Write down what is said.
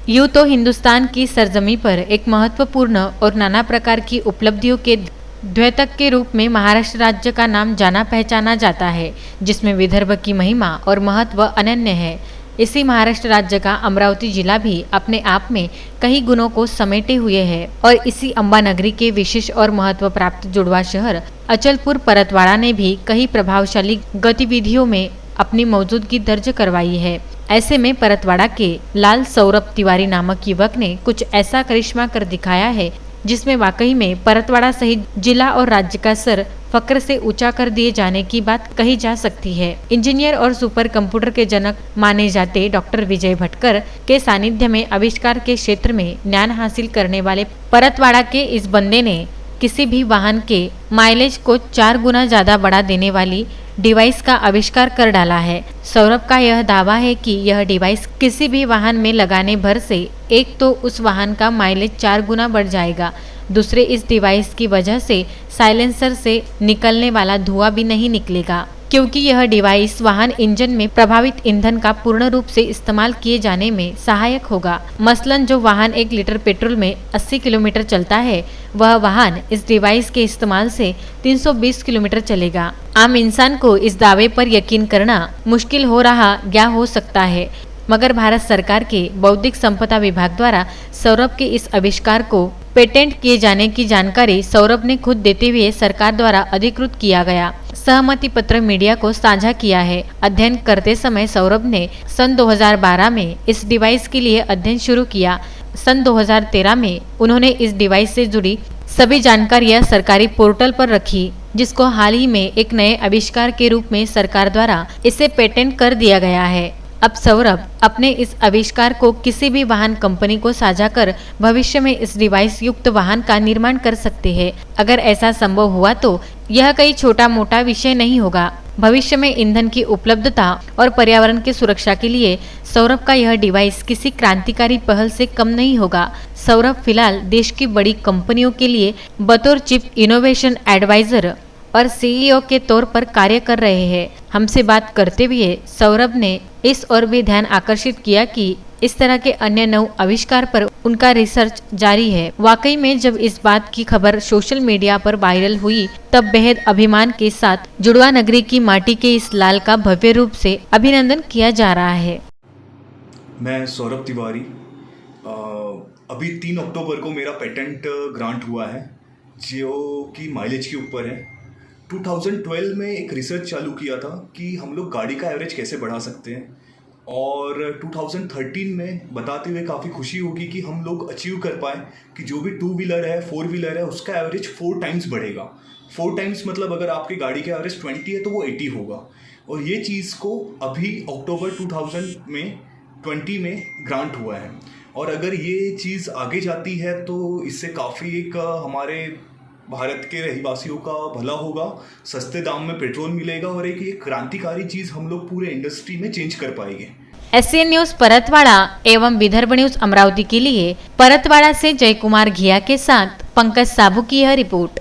यूं तो हिंदुस्तान की सरजमी पर एक महत्वपूर्ण और नाना प्रकार की उपलब्धियों के द्योतक के रूप में महाराष्ट्र राज्य का नाम जाना पहचाना जाता है, जिसमें विदर्भ की महिमा और महत्व अनन्य है। इसी महाराष्ट्र राज्य का अमरावती जिला भी अपने आप में कई गुणों को समेटे हुए है और इसी अंबानगरी के विशेष और महत्व प्राप्त जुड़वा शहर अचलपुर परतवाड़ा ने भी कई प्रभावशाली गतिविधियों में अपनी मौजूदगी दर्ज करवाई है। ऐसे में परतवाड़ा के लाल सौरभ तिवारी नामक युवक ने कुछ ऐसा करिश्मा कर दिखाया है जिसमें वाकई में परतवाड़ा सहित जिला और राज्य का सर फक्र से ऊंचा कर दिए जाने की बात कही जा सकती है। इंजीनियर और सुपर कंप्यूटर के जनक माने जाते डॉक्टर विजय भटकर के सानिध्य में आविष्कार के क्षेत्र में ज्ञान हासिल करने वाले परतवाड़ा के इस बंदे ने किसी भी वाहन के माइलेज को 4 गुना ज्यादा बढ़ा देने वाली डिवाइस का आविष्कार कर डाला है। सौरभ का यह दावा है कि यह डिवाइस किसी भी वाहन में लगाने भर से एक तो उस वाहन का माइलेज 4 गुना बढ़ जाएगा, दूसरे इस डिवाइस की वजह से साइलेंसर से निकलने वाला धुआं भी नहीं निकलेगा, क्योंकि यह डिवाइस वाहन इंजन में प्रभावित ईंधन का पूर्ण रूप से इस्तेमाल किए जाने में सहायक होगा। मसलन जो वाहन 1 लीटर पेट्रोल में 80 किलोमीटर चलता है, वह वाहन इस डिवाइस के इस्तेमाल से 320 किलोमीटर चलेगा। आम इंसान को इस दावे पर यकीन करना मुश्किल हो रहा या हो सकता है, मगर भारत सरकार के बौद्धिक संपदा विभाग द्वारा सौरभ के इस आविष्कार को पेटेंट किए जाने की जानकारी सौरभ ने खुद देते हुए सरकार द्वारा अधिकृत किया गया सहमति पत्र मीडिया को साझा किया है। अध्ययन करते समय सौरभ ने सन 2012 में इस डिवाइस के लिए अध्ययन शुरू किया। सन 2013 में उन्होंने इस डिवाइस से जुड़ी सभी जानकारियां सरकारी पोर्टल पर रखी, जिसको हाल ही में एक नए आविष्कार के रूप में सरकार द्वारा इसे पेटेंट कर दिया गया है। अब सौरभ अपने इस आविष्कार को किसी भी वाहन कंपनी को साझा कर भविष्य में इस डिवाइस युक्त वाहन का निर्माण कर सकते हैं। अगर ऐसा संभव हुआ तो यह कोई छोटा मोटा विषय नहीं होगा। भविष्य में ईंधन की उपलब्धता और पर्यावरण की सुरक्षा के लिए सौरभ का यह डिवाइस किसी क्रांतिकारी पहल से कम नहीं होगा। सौरभ फिलहाल देश की बड़ी कंपनियों के लिए बतौर चीफ इनोवेशन एडवाइजर और सीईओ के तौर पर कार्य कर रहे हैं। हमसे बात करते हुए सौरभ ने इस ओर भी ध्यान आकर्षित किया कि इस तरह के अन्य नव आविष्कार पर उनका रिसर्च जारी है। वाकई में जब इस बात की खबर सोशल मीडिया पर वायरल हुई, तब बेहद अभिमान के साथ जुड़वा नगरी की माटी के इस लाल का भव्य रूप से अभिनंदन किया जा रहा है। मैं सौरभ तिवारी, अभी 3 अक्टूबर को मेरा पेटेंट ग्रांट हुआ है जो कि माइलेज के ऊपर है। 2012 में एक रिसर्च चालू किया था कि हम लोग गाड़ी का एवरेज कैसे बढ़ा सकते हैं, और 2013 में बताते हुए काफ़ी खुशी होगी कि हम लोग अचीव कर पाए कि जो भी 2 व्हीलर है, 4 व्हीलर है, उसका एवरेज 4 टाइम्स बढ़ेगा। 4 टाइम्स मतलब अगर आपकी गाड़ी का एवरेज 20 है तो वो 80 होगा। और ये चीज़ को अभी अक्टूबर 2020 में ग्रांट हुआ है। और अगर ये चीज़ आगे जाती है तो इससे काफ़ी एक हमारे भारत के रहवासियों का भला होगा, सस्ते दाम में पेट्रोल मिलेगा और एक ये क्रांतिकारी चीज़ हम लोग पूरे इंडस्ट्री में चेंज कर पाएंगे। एसएन न्यूज परतवाड़ा एवं विदर्भ न्यूज अमरावती के लिए परतवाड़ा से जय कुमार घिया के साथ पंकज साबू की यह रिपोर्ट।